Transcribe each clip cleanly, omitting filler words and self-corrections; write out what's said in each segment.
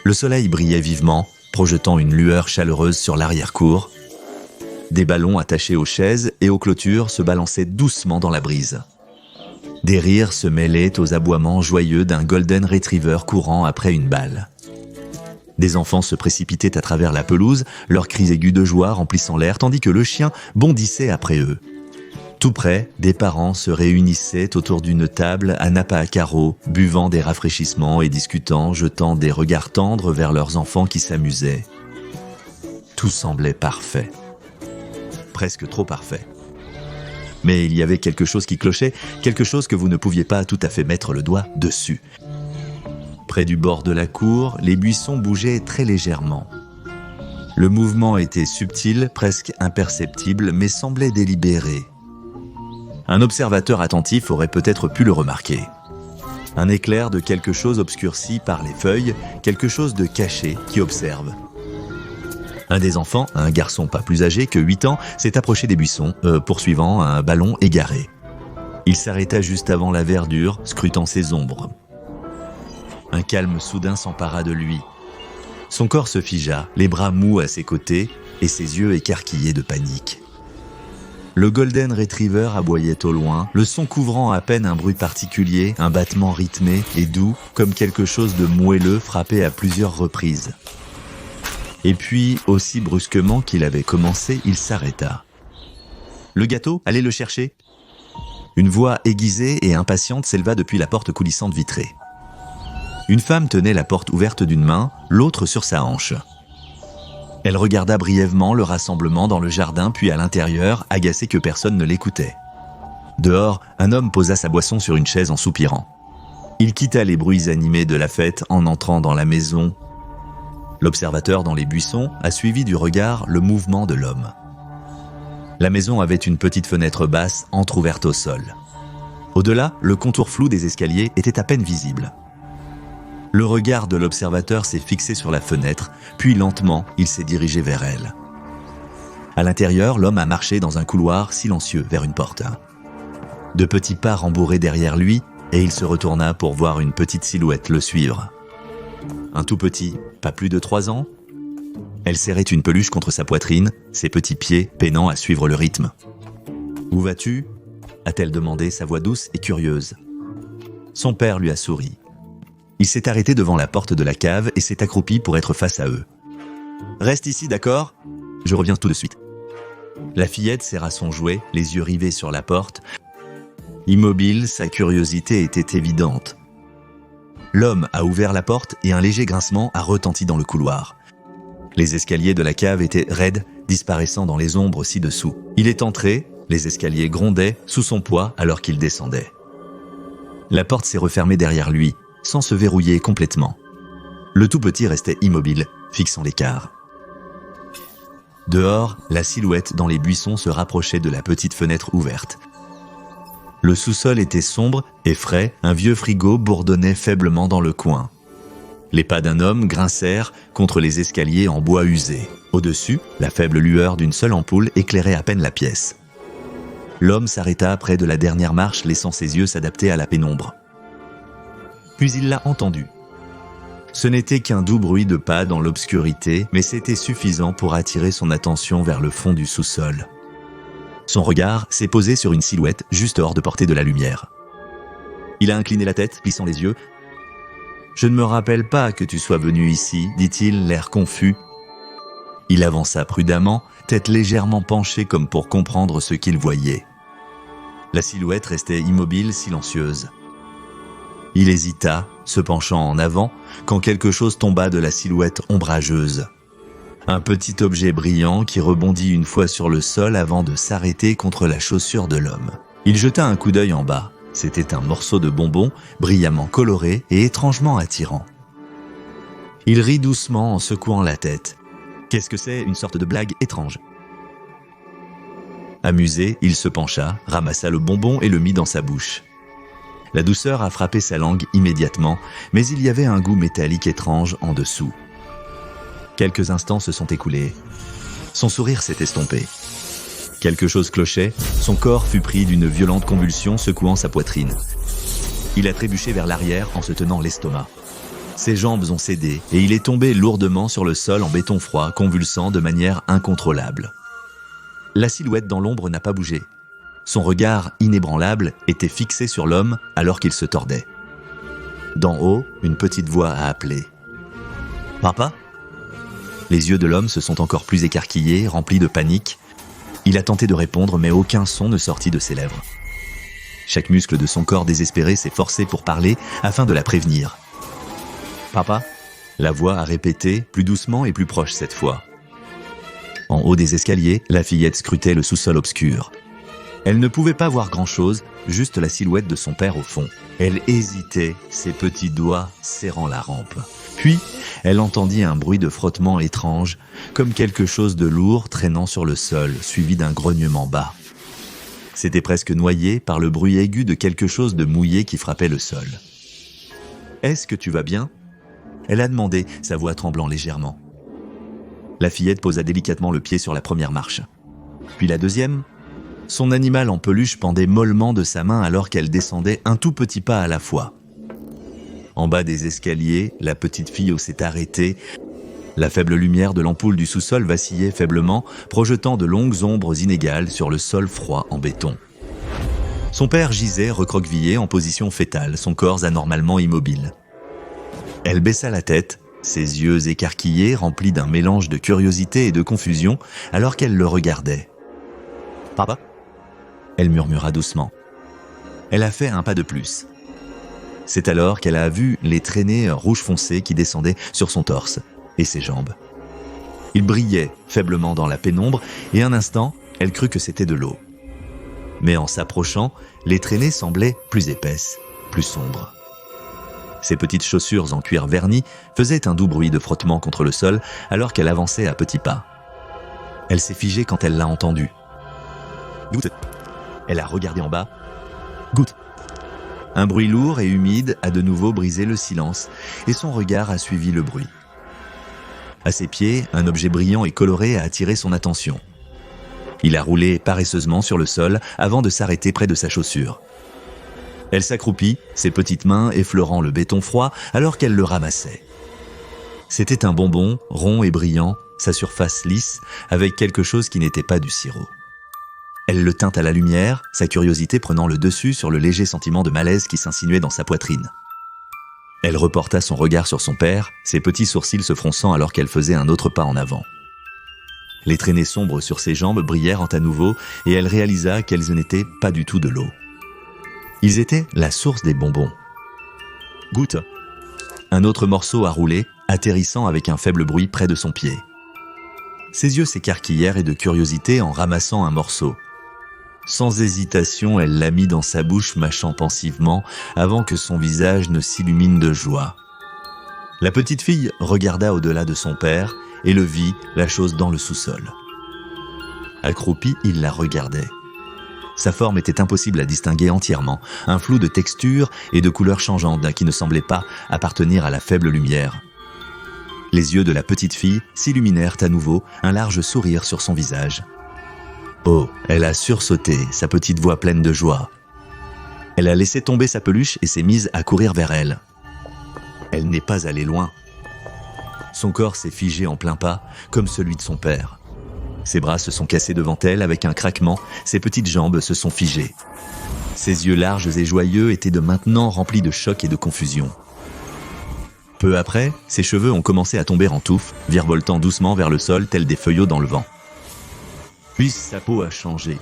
Le soleil brillait vivement, projetant une lueur chaleureuse sur l'arrière-cour. Des ballons attachés aux chaises et aux clôtures se balançaient doucement dans la brise. Des rires se mêlaient aux aboiements joyeux d'un golden retriever courant après une balle. Des enfants se précipitaient à travers la pelouse, leurs cris aigus de joie remplissant l'air, tandis que le chien bondissait après eux. Tout près, des parents se réunissaient autour d'une table à nappe à carreaux, buvant des rafraîchissements et discutant, jetant des regards tendres vers leurs enfants qui s'amusaient. Tout semblait parfait. Presque trop parfait. Mais il y avait quelque chose qui clochait, quelque chose que vous ne pouviez pas tout à fait mettre le doigt dessus. Près du bord de la cour, les buissons bougeaient très légèrement. Le mouvement était subtil, presque imperceptible, mais semblait délibéré. Un observateur attentif aurait peut-être pu le remarquer. Un éclair de quelque chose obscurci par les feuilles, quelque chose de caché qui observe. Un des enfants, un garçon pas plus âgé que 8 ans, s'est approché des buissons, poursuivant un ballon égaré. Il s'arrêta juste avant la verdure, scrutant ses ombres. Un calme soudain s'empara de lui. Son corps se figea, les bras mous à ses côtés et ses yeux écarquillés de panique. Le golden retriever aboyait au loin, le son couvrant à peine un bruit particulier, un battement rythmé et doux, comme quelque chose de moelleux frappé à plusieurs reprises. Et puis, aussi brusquement qu'il avait commencé, il s'arrêta. « Le gâteau, allez le chercher !» Une voix aiguisée et impatiente s'éleva depuis la porte coulissante vitrée. Une femme tenait la porte ouverte d'une main, l'autre sur sa hanche. Elle regarda brièvement le rassemblement dans le jardin, puis à l'intérieur, agacée que personne ne l'écoutait. Dehors, un homme posa sa boisson sur une chaise en soupirant. Il quitta les bruits animés de la fête en entrant dans la maison. L'observateur dans les buissons a suivi du regard le mouvement de l'homme. La maison avait une petite fenêtre basse entr'ouverte au sol. Au-delà, le contour flou des escaliers était à peine visible. Le regard de l'observateur s'est fixé sur la fenêtre, puis lentement, il s'est dirigé vers elle. À l'intérieur, l'homme a marché dans un couloir silencieux vers une porte. De petits pas rembourrés derrière lui, et il se retourna pour voir une petite silhouette le suivre. Un tout petit, pas plus de 3 ans. Elle serrait une peluche contre sa poitrine, ses petits pieds peinant à suivre le rythme. « Où vas-tu » a-t-elle demandé, sa voix douce et curieuse. Son père lui a souri. Il s'est arrêté devant la porte de la cave et s'est accroupi pour être face à eux. « Reste ici, d'accord ? Je reviens tout de suite. » La fillette serra son jouet, les yeux rivés sur la porte. Immobile, sa curiosité était évidente. L'homme a ouvert la porte et un léger grincement a retenti dans le couloir. Les escaliers de la cave étaient raides, disparaissant dans les ombres ci-dessous. Il est entré, les escaliers grondaient sous son poids alors qu'il descendait. La porte s'est refermée derrière lui, sans se verrouiller complètement. Le tout petit restait immobile, fixant l'écart. Dehors, la silhouette dans les buissons se rapprochait de la petite fenêtre ouverte. Le sous-sol était sombre et frais, un vieux frigo bourdonnait faiblement dans le coin. Les pas d'un homme grincèrent contre les escaliers en bois usé. Au-dessus, la faible lueur d'une seule ampoule éclairait à peine la pièce. L'homme s'arrêta près de la dernière marche, laissant ses yeux s'adapter à la pénombre. Puis il l'a entendu. Ce n'était qu'un doux bruit de pas dans l'obscurité, mais c'était suffisant pour attirer son attention vers le fond du sous-sol. Son regard s'est posé sur une silhouette juste hors de portée de la lumière. Il a incliné la tête, plissant les yeux. « Je ne me rappelle pas que tu sois venu ici, » dit-il, l'air confus. Il avança prudemment, tête légèrement penchée comme pour comprendre ce qu'il voyait. La silhouette restait immobile, silencieuse. Il hésita, se penchant en avant, quand quelque chose tomba de la silhouette ombrageuse. Un petit objet brillant qui rebondit une fois sur le sol avant de s'arrêter contre la chaussure de l'homme. Il jeta un coup d'œil en bas. C'était un morceau de bonbon, brillamment coloré et étrangement attirant. Il rit doucement en secouant la tête. Qu'est-ce que c'est ? Une sorte de blague étrange. Amusé, il se pencha, ramassa le bonbon et le mit dans sa bouche. La douceur a frappé sa langue immédiatement, mais il y avait un goût métallique étrange en dessous. Quelques instants se sont écoulés. Son sourire s'est estompé. Quelque chose clochait, son corps fut pris d'une violente convulsion secouant sa poitrine. Il a trébuché vers l'arrière en se tenant l'estomac. Ses jambes ont cédé et il est tombé lourdement sur le sol en béton froid, convulsant de manière incontrôlable. La silhouette dans l'ombre n'a pas bougé. Son regard inébranlable était fixé sur l'homme alors qu'il se tordait. D'en haut, une petite voix a appelé. « Papa ?» Les yeux de l'homme se sont encore plus écarquillés, remplis de panique. Il a tenté de répondre, mais aucun son ne sortit de ses lèvres. Chaque muscle de son corps désespéré s'est forcé pour parler afin de la prévenir. « Papa ?» La voix a répété, plus doucement et plus proche cette fois. En haut des escaliers, la fillette scrutait le sous-sol obscur. Elle ne pouvait pas voir grand-chose, juste la silhouette de son père au fond. Elle hésitait, ses petits doigts serrant la rampe. Puis, elle entendit un bruit de frottement étrange, comme quelque chose de lourd traînant sur le sol, suivi d'un grognement bas. C'était presque noyé par le bruit aigu de quelque chose de mouillé qui frappait le sol. « Est-ce que tu vas bien ?» Elle a demandé, sa voix tremblant légèrement. La fillette posa délicatement le pied sur la première marche. Puis la deuxième. Son animal en peluche pendait mollement de sa main alors qu'elle descendait un tout petit pas à la fois. En bas des escaliers, la petite fille s'est arrêtée. La faible lumière de l'ampoule du sous-sol vacillait faiblement, projetant de longues ombres inégales sur le sol froid en béton. Son père gisait recroquevillé en position fétale, son corps anormalement immobile. Elle baissa la tête, ses yeux écarquillés, remplis d'un mélange de curiosité et de confusion, alors qu'elle le regardait. « Papa ?» Elle murmura doucement. Elle a fait un pas de plus. C'est alors qu'elle a vu les traînées rouge foncé qui descendaient sur son torse et ses jambes. Ils brillaient faiblement dans la pénombre et un instant, elle crut que c'était de l'eau. Mais en s'approchant, les traînées semblaient plus épaisses, plus sombres. Ses petites chaussures en cuir verni faisaient un doux bruit de frottement contre le sol alors qu'elle avançait à petits pas. Elle s'est figée quand elle l'a entendu. Goutte. Elle a regardé en bas. Goutte. Un bruit lourd et humide a de nouveau brisé le silence et son regard a suivi le bruit. À ses pieds, un objet brillant et coloré a attiré son attention. Il a roulé paresseusement sur le sol avant de s'arrêter près de sa chaussure. Elle s'accroupit, ses petites mains effleurant le béton froid alors qu'elle le ramassait. C'était un bonbon, rond et brillant, sa surface lisse, avec quelque chose qui n'était pas du sirop. Elle le tint à la lumière, sa curiosité prenant le dessus sur le léger sentiment de malaise qui s'insinuait dans sa poitrine. Elle reporta son regard sur son père, ses petits sourcils se fronçant alors qu'elle faisait un autre pas en avant. Les traînées sombres sur ses jambes brillèrent à nouveau et elle réalisa qu'elles n'étaient pas du tout de l'eau. Ils étaient la source des bonbons. Goutte. Un autre morceau a roulé, atterrissant avec un faible bruit près de son pied. Ses yeux s'écarquillèrent et de curiosité en ramassant un morceau. Sans hésitation, elle l'a mis dans sa bouche, mâchant pensivement, avant que son visage ne s'illumine de joie. La petite fille regarda au-delà de son père et le vit, la chose dans le sous-sol. Accroupi, il la regardait. Sa forme était impossible à distinguer entièrement, un flou de texture et de couleurs changeantes qui ne semblait pas appartenir à la faible lumière. Les yeux de la petite fille s'illuminèrent à nouveau, un large sourire sur son visage. Oh, elle a sursauté, sa petite voix pleine de joie. Elle a laissé tomber sa peluche et s'est mise à courir vers elle. Elle n'est pas allée loin. Son corps s'est figé en plein pas, comme celui de son père. Ses bras se sont cassés devant elle avec un craquement, ses petites jambes se sont figées. Ses yeux larges et joyeux étaient de maintenant remplis de choc et de confusion. Peu après, ses cheveux ont commencé à tomber en touffes, virevoltant doucement vers le sol tels des feuillots dans le vent. Puis sa peau a changé.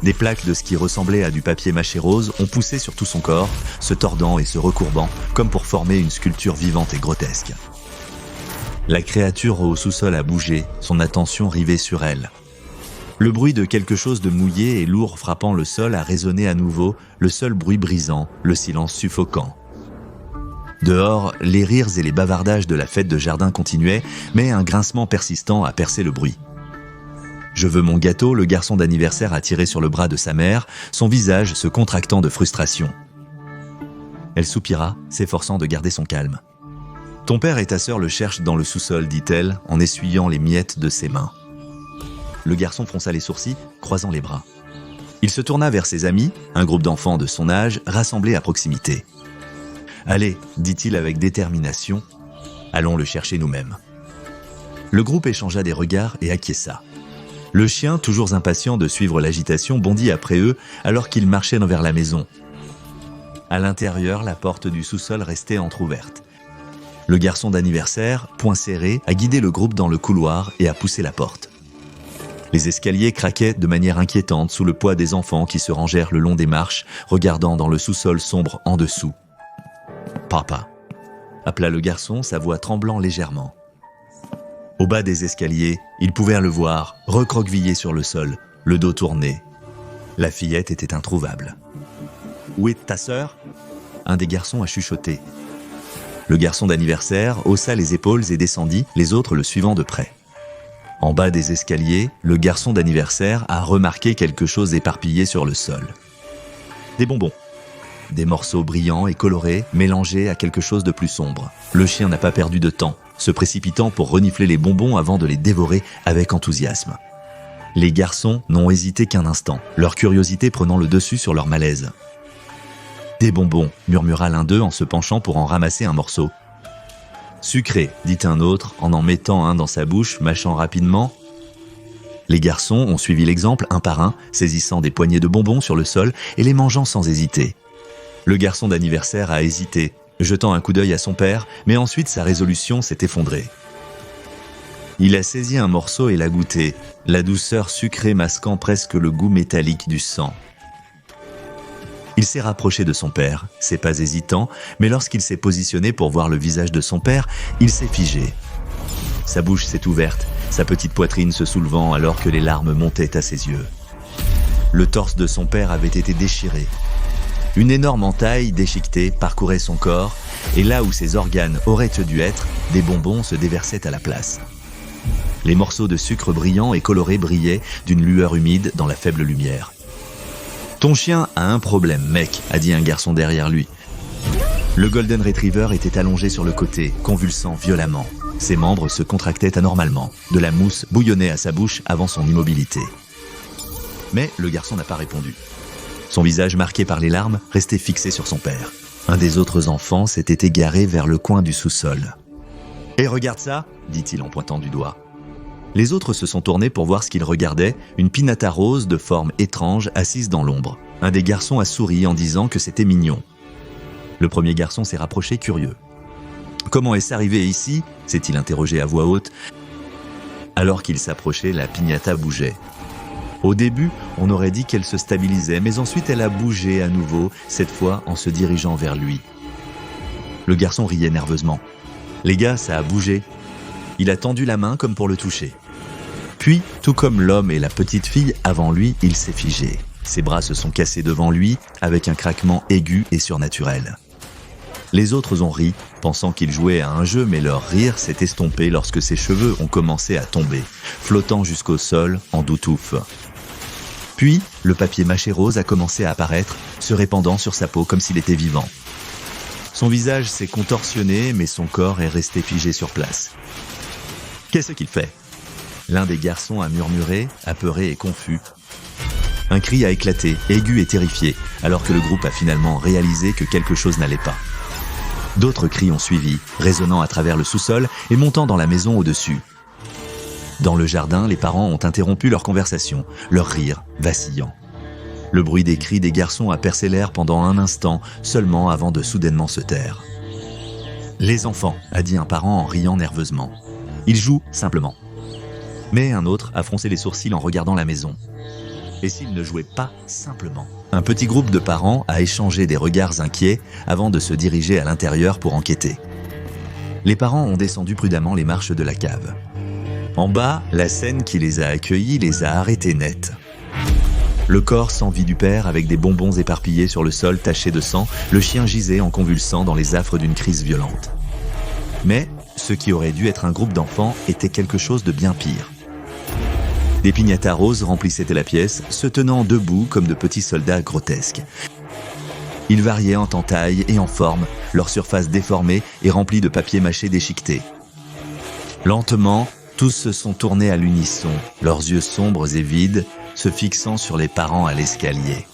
Des plaques de ce qui ressemblait à du papier mâché rose ont poussé sur tout son corps, se tordant et se recourbant, comme pour former une sculpture vivante et grotesque. La créature au sous-sol a bougé, son attention rivée sur elle. Le bruit de quelque chose de mouillé et lourd frappant le sol a résonné à nouveau, le seul bruit brisant, le silence suffocant. Dehors, les rires et les bavardages de la fête de jardin continuaient, mais un grincement persistant a percé le bruit. « Je veux mon gâteau », le garçon d'anniversaire a tiré sur le bras de sa mère, son visage se contractant de frustration. Elle soupira, s'efforçant de garder son calme. « Ton père et ta sœur le cherchent dans le sous-sol », dit-elle, en essuyant les miettes de ses mains. Le garçon fronça les sourcils, croisant les bras. Il se tourna vers ses amis, un groupe d'enfants de son âge, rassemblés à proximité. Allez, dit-il avec détermination, allons le chercher nous-mêmes. Le groupe échangea des regards et acquiesça. Le chien, toujours impatient de suivre l'agitation, bondit après eux alors qu'ils marchaient vers la maison. À l'intérieur, la porte du sous-sol restait entr'ouverte. Le garçon d'anniversaire, poing serré, a guidé le groupe dans le couloir et a poussé la porte. Les escaliers craquaient de manière inquiétante sous le poids des enfants qui se rangèrent le long des marches, regardant dans le sous-sol sombre en dessous. « Papa !» appela le garçon, sa voix tremblant légèrement. Au bas des escaliers, ils pouvaient le voir, recroquevillé sur le sol, le dos tourné. La fillette était introuvable. « Où est ta sœur ?» Un des garçons a chuchoté. Le garçon d'anniversaire haussa les épaules et descendit, les autres le suivant de près. En bas des escaliers, le garçon d'anniversaire a remarqué quelque chose éparpillé sur le sol. Des bonbons. Des morceaux brillants et colorés, mélangés à quelque chose de plus sombre. Le chien n'a pas perdu de temps, se précipitant pour renifler les bonbons avant de les dévorer avec enthousiasme. Les garçons n'ont hésité qu'un instant, leur curiosité prenant le dessus sur leur malaise. « Des bonbons », murmura l'un d'eux en se penchant pour en ramasser un morceau. « Sucré », dit un autre en mettant un dans sa bouche, mâchant rapidement. Les garçons ont suivi l'exemple un par un, saisissant des poignées de bonbons sur le sol et les mangeant sans hésiter. Le garçon d'anniversaire a hésité, jetant un coup d'œil à son père, mais ensuite sa résolution s'est effondrée. Il a saisi un morceau et l'a goûté, la douceur sucrée masquant presque le goût métallique du sang. Il s'est rapproché de son père, ses pas hésitants, mais lorsqu'il s'est positionné pour voir le visage de son père, il s'est figé. Sa bouche s'est ouverte, sa petite poitrine se soulevant alors que les larmes montaient à ses yeux. Le torse de son père avait été déchiré. Une énorme entaille déchiquetée parcourait son corps, et là où ses organes auraient dû être, des bonbons se déversaient à la place. Les morceaux de sucre brillants et colorés brillaient d'une lueur humide dans la faible lumière. « Ton chien a un problème, mec », a dit un garçon derrière lui. Le Golden Retriever était allongé sur le côté, convulsant violemment. Ses membres se contractaient anormalement. De la mousse bouillonnait à sa bouche avant son immobilité. Mais le garçon n'a pas répondu. Son visage marqué par les larmes restait fixé sur son père. Un des autres enfants s'était égaré vers le coin du sous-sol. « Et regarde ça !» dit-il en pointant du doigt. Les autres se sont tournés pour voir ce qu'ils regardaient, une pinata rose de forme étrange assise dans l'ombre. Un des garçons a souri en disant que c'était mignon. Le premier garçon s'est rapproché curieux. « Comment est-ce arrivé ici ?» s'est-il interrogé à voix haute. Alors qu'il s'approchait, la piñata bougeait. Au début, on aurait dit qu'elle se stabilisait, mais ensuite elle a bougé à nouveau, cette fois en se dirigeant vers lui. Le garçon riait nerveusement. « Les gars, ça a bougé !» Il a tendu la main comme pour le toucher. Puis, tout comme l'homme et la petite fille avant lui, il s'est figé. Ses bras se sont cassés devant lui avec un craquement aigu et surnaturel. Les autres ont ri, pensant qu'il jouait à un jeu, mais leur rire s'est estompé lorsque ses cheveux ont commencé à tomber, flottant jusqu'au sol en doutouffe. Puis, le papier mâché rose a commencé à apparaître, se répandant sur sa peau comme s'il était vivant. Son visage s'est contorsionné, mais son corps est resté figé sur place. « Qu'est-ce qu'il fait ?» L'un des garçons a murmuré, apeuré et confus. Un cri a éclaté, aigu et terrifié, alors que le groupe a finalement réalisé que quelque chose n'allait pas. D'autres cris ont suivi, résonnant à travers le sous-sol et montant dans la maison au-dessus. Dans le jardin, les parents ont interrompu leur conversation, leur rire vacillant. Le bruit des cris des garçons a percé l'air pendant un instant, seulement avant de soudainement se taire. « Les enfants », a dit un parent en riant nerveusement. « Ils jouent simplement. » Mais un autre a froncé les sourcils en regardant la maison. Et s'ils ne jouaient pas simplement ? Un petit groupe de parents a échangé des regards inquiets avant de se diriger à l'intérieur pour enquêter. Les parents ont descendu prudemment les marches de la cave. En bas, la scène qui les a accueillis les a arrêtés net. Le corps sans vie du père avec des bonbons éparpillés sur le sol taché de sang, le chien gisait en convulsant dans les affres d'une crise violente. Mais ce qui aurait dû être un groupe d'enfants était quelque chose de bien pire. Des piñatas roses remplissaient la pièce, se tenant debout comme de petits soldats grotesques. Ils variaient en taille et en forme, leur surface déformée et remplie de papier mâché déchiqueté. Lentement, tous se sont tournés à l'unisson, leurs yeux sombres et vides, se fixant sur les parents à l'escalier.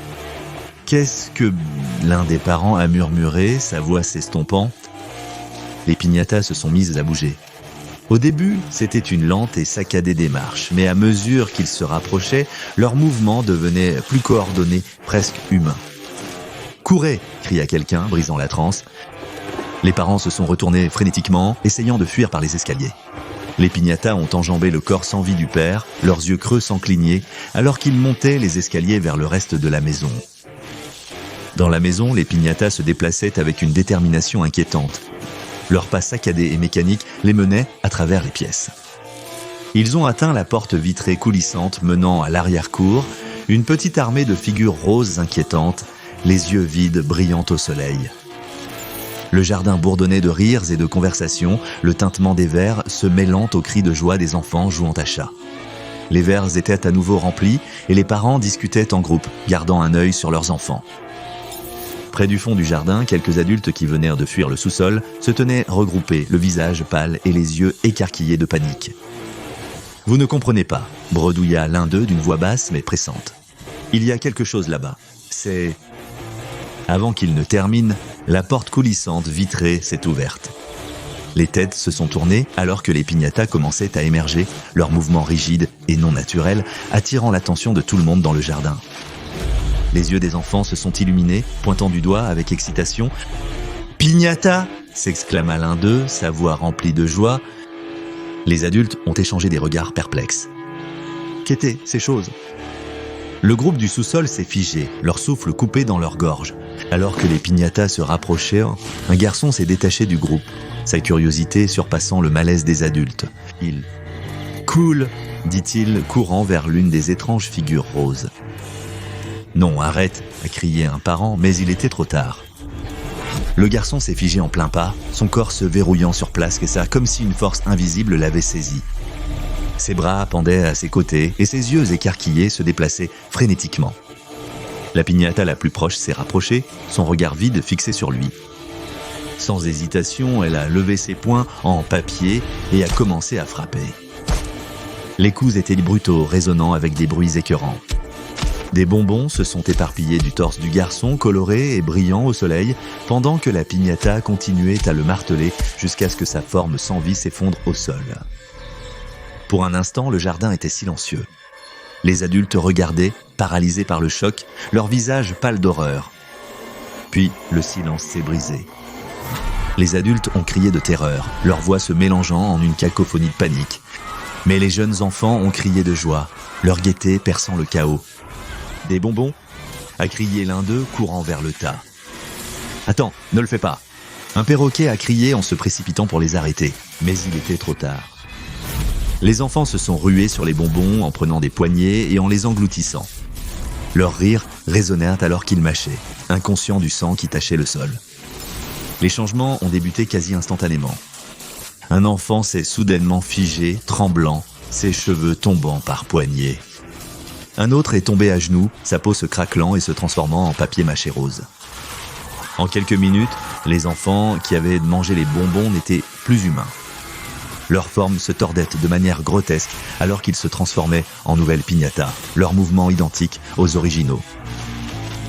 « Qu'est-ce que l'un des parents a murmuré, sa voix s'estompant? Les piñatas se sont mises à bouger. Au début, c'était une lente et saccadée démarche, mais à mesure qu'ils se rapprochaient, leurs mouvements devenaient plus coordonnés, presque humains. « Courez !» cria quelqu'un, brisant la transe. Les parents se sont retournés frénétiquement, essayant de fuir par les escaliers. Les piñatas ont enjambé le corps sans vie du père, leurs yeux creux sans cligner, alors qu'ils montaient les escaliers vers le reste de la maison. Dans la maison, les piñatas se déplaçaient avec une détermination inquiétante. Leurs pas saccadés et mécaniques les menaient à travers les pièces. Ils ont atteint la porte vitrée coulissante menant à l'arrière-cour, une petite armée de figures roses inquiétantes, les yeux vides brillant au soleil. Le jardin bourdonnait de rires et de conversations, le tintement des verres se mêlant aux cris de joie des enfants jouant à chat. Les verres étaient à nouveau remplis et les parents discutaient en groupe, gardant un œil sur leurs enfants. Près du fond du jardin, quelques adultes qui venaient de fuir le sous-sol se tenaient regroupés, le visage pâle et les yeux écarquillés de panique. « Vous ne comprenez pas », bredouilla l'un d'eux d'une voix basse mais pressante. « Il y a quelque chose là-bas. C'est... » Avant qu'il ne termine, la porte coulissante vitrée s'est ouverte. Les têtes se sont tournées alors que les piñatas commençaient à émerger, leurs mouvements rigides et non naturels attirant l'attention de tout le monde dans le jardin. Les yeux des enfants se sont illuminés, pointant du doigt avec excitation. « Piñata !» s'exclama l'un d'eux, sa voix remplie de joie. Les adultes ont échangé des regards perplexes. Qu'étaient ces choses? Le groupe du sous-sol s'est figé, leur souffle coupé dans leur gorge. Alors que les piñatas se rapprochaient, un garçon s'est détaché du groupe, sa curiosité surpassant le malaise des adultes. Il « Cool !» dit-il, courant vers l'une des étranges figures roses. « Non, arrête !» a crié un parent, mais il était trop tard. Le garçon s'est figé en plein pas, son corps se verrouillant sur place, et ça, comme si une force invisible l'avait saisi. Ses bras pendaient à ses côtés et ses yeux écarquillés se déplaçaient frénétiquement. La piñata la plus proche s'est rapprochée, son regard vide fixé sur lui. Sans hésitation, elle a levé ses poings en papier et a commencé à frapper. Les coups étaient brutaux, résonnant avec des bruits écœurants. Des bonbons se sont éparpillés du torse du garçon, colorés et brillants au soleil, pendant que la piñata continuait à le marteler jusqu'à ce que sa forme sans vie s'effondre au sol. Pour un instant, le jardin était silencieux. Les adultes regardaient, paralysés par le choc, leurs visages pâles d'horreur. Puis, le silence s'est brisé. Les adultes ont crié de terreur, leurs voix se mélangeant en une cacophonie de panique. Mais les jeunes enfants ont crié de joie, leur gaieté perçant le chaos. « Des bonbons ?» a crié l'un d'eux, courant vers le tas. « Attends, ne le fais pas !» Un perroquet a crié en se précipitant pour les arrêter, mais il était trop tard. Les enfants se sont rués sur les bonbons en prenant des poignées et en les engloutissant. Leurs rires résonnèrent alors qu'ils mâchaient, inconscients du sang qui tachait le sol. Les changements ont débuté quasi instantanément. Un enfant s'est soudainement figé, tremblant, ses cheveux tombant par poignées. Un autre est tombé à genoux, sa peau se craquelant et se transformant en papier mâché rose. En quelques minutes, les enfants qui avaient mangé les bonbons n'étaient plus humains. Leurs formes se tordaient de manière grotesque alors qu'ils se transformaient en nouvelles piñatas, leurs mouvements identiques aux originaux.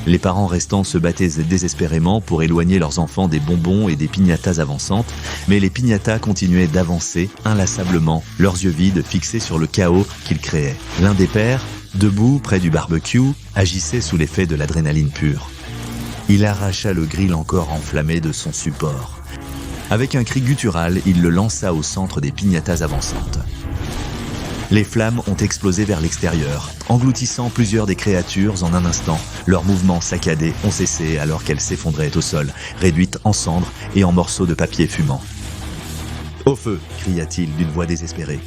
Les parents restants se battaient désespérément pour éloigner leurs enfants des bonbons et des piñatas avançantes, mais les piñatas continuaient d'avancer inlassablement, leurs yeux vides fixés sur le chaos qu'ils créaient. L'un des pères, debout près du barbecue, agissait sous l'effet de l'adrénaline pure. Il arracha le grill encore enflammé de son support. Avec un cri guttural, il le lança au centre des piñatas avançantes. Les flammes ont explosé vers l'extérieur, engloutissant plusieurs des créatures en un instant. Leurs mouvements saccadés ont cessé alors qu'elles s'effondraient au sol, réduites en cendres et en morceaux de papier fumant. « Au feu !» cria-t-il d'une voix désespérée.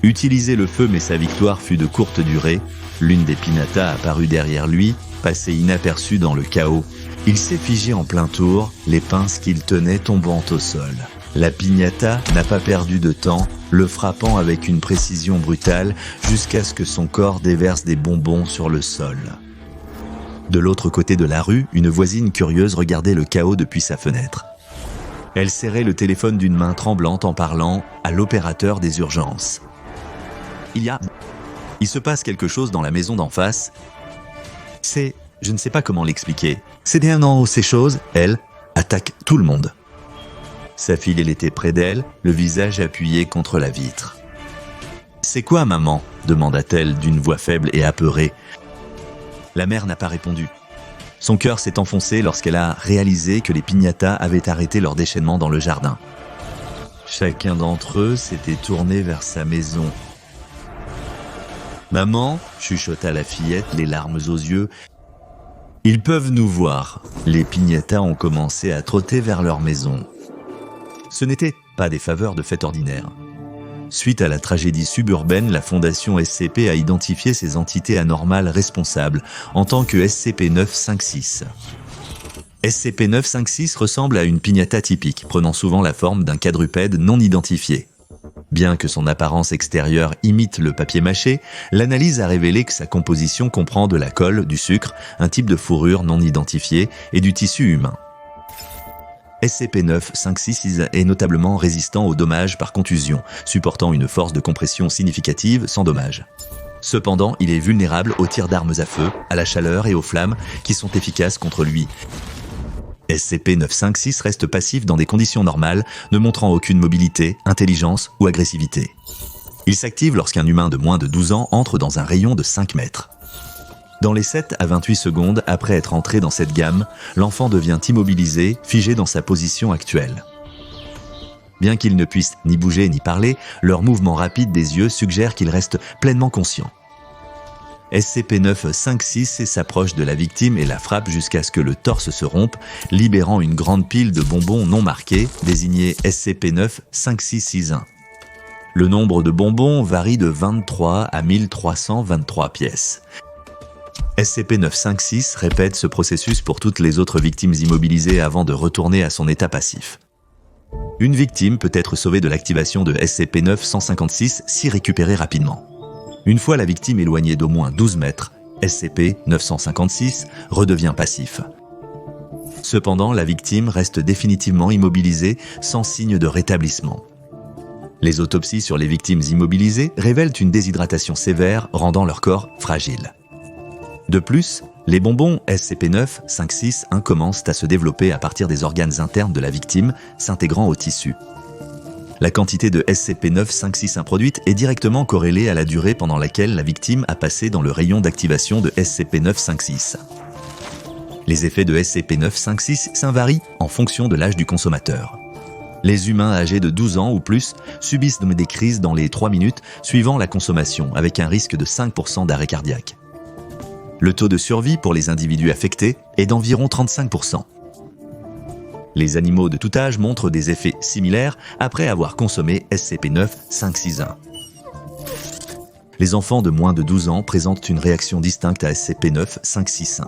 Utiliser le feu, mais sa victoire fut de courte durée. L'une des piñatas apparut derrière lui, passée inaperçue dans le chaos. Il s'est figé en plein tour, les pinces qu'il tenait tombant au sol. La piñata n'a pas perdu de temps, le frappant avec une précision brutale jusqu'à ce que son corps déverse des bonbons sur le sol. De l'autre côté de la rue, une voisine curieuse regardait le chaos depuis sa fenêtre. Elle serrait le téléphone d'une main tremblante en parlant à l'opérateur des urgences. Il se passe quelque chose dans la maison d'en face. C'est Je ne sais pas comment l'expliquer. Cédant ces choses, elle attaque tout le monde. Sa fille, elle était près d'elle, le visage appuyé contre la vitre. « C'est quoi, maman ?» demanda-t-elle d'une voix faible et apeurée. La mère n'a pas répondu. Son cœur s'est enfoncé lorsqu'elle a réalisé que les piñatas avaient arrêté leur déchaînement dans le jardin. Chacun d'entre eux s'était tourné vers sa maison. « Maman » chuchota la fillette, les larmes aux yeux. « Ils peuvent nous voir. » Les piñatas ont commencé à trotter vers leur maison. Ce n'étaient pas des faveurs de fête ordinaire. Suite à la tragédie suburbaine, la fondation SCP a identifié ces entités anormales responsables en tant que SCP-956. SCP-956 ressemble à une piñata typique, prenant souvent la forme d'un quadrupède non identifié. Bien que son apparence extérieure imite le papier mâché, l'analyse a révélé que sa composition comprend de la colle, du sucre, un type de fourrure non identifié et du tissu humain. SCP-956 est notablement résistant aux dommages par contusion, supportant une force de compression significative sans dommages. Cependant, il est vulnérable aux tirs d'armes à feu, à la chaleur et aux flammes qui sont efficaces contre lui. SCP-956 reste passif dans des conditions normales, ne montrant aucune mobilité, intelligence ou agressivité. Il s'active lorsqu'un humain de moins de 12 ans entre dans un rayon de 5 mètres. Dans les 7 à 28 secondes après être entré dans cette gamme, l'enfant devient immobilisé, figé dans sa position actuelle. Bien qu'il ne puisse ni bouger ni parler, leur mouvement rapide des yeux suggère qu'il reste pleinement conscient. SCP-956 s'approche de la victime et la frappe jusqu'à ce que le torse se rompe, libérant une grande pile de bonbons non marqués, désignés SCP-95661. Le nombre de bonbons varie de 23 à 1323 pièces. SCP-956 répète ce processus pour toutes les autres victimes immobilisées avant de retourner à son état passif. Une victime peut être sauvée de l'activation de SCP-956 si récupérée rapidement. Une fois la victime éloignée d'au moins 12 mètres, SCP-956 redevient passif. Cependant, la victime reste définitivement immobilisée sans signe de rétablissement. Les autopsies sur les victimes immobilisées révèlent une déshydratation sévère rendant leur corps fragile. De plus, les bonbons SCP-956-1 commencent à se développer à partir des organes internes de la victime, s'intégrant au tissu. La quantité de SCP-956-1 produite est directement corrélée à la durée pendant laquelle la victime a passé dans le rayon d'activation de SCP-956. Les effets de SCP-956 varient en fonction de l'âge du consommateur. Les humains âgés de 12 ans ou plus subissent des crises dans les 3 minutes suivant la consommation, avec un risque de 5% d'arrêt cardiaque. Le taux de survie pour les individus affectés est d'environ 35%. Les animaux de tout âge montrent des effets similaires après avoir consommé SCP-956-1. Les enfants de moins de 12 ans présentent une réaction distincte à SCP-956-1.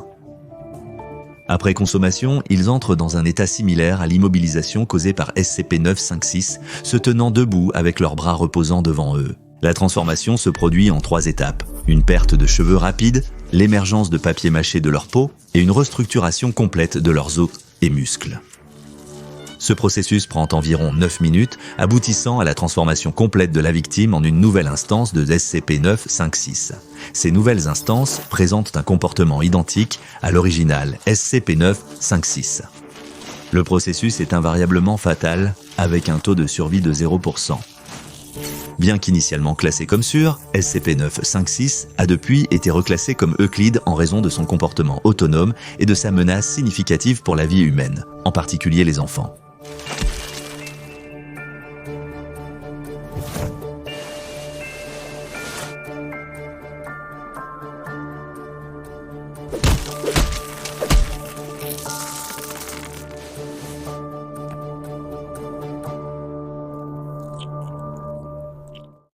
Après consommation, ils entrent dans un état similaire à l'immobilisation causée par SCP-956, se tenant debout avec leurs bras reposant devant eux. La transformation se produit en 3 étapes. Une perte de cheveux rapide, l'émergence de papier mâché de leur peau et une restructuration complète de leurs os et muscles. Ce processus prend environ 9 minutes, aboutissant à la transformation complète de la victime en une nouvelle instance de SCP-956. Ces nouvelles instances présentent un comportement identique à l'original SCP-956. Le processus est invariablement fatal, avec un taux de survie de 0%. Bien qu'initialement classé comme sûr, SCP-956 a depuis été reclassé comme Euclide en raison de son comportement autonome et de sa menace significative pour la vie humaine, en particulier les enfants.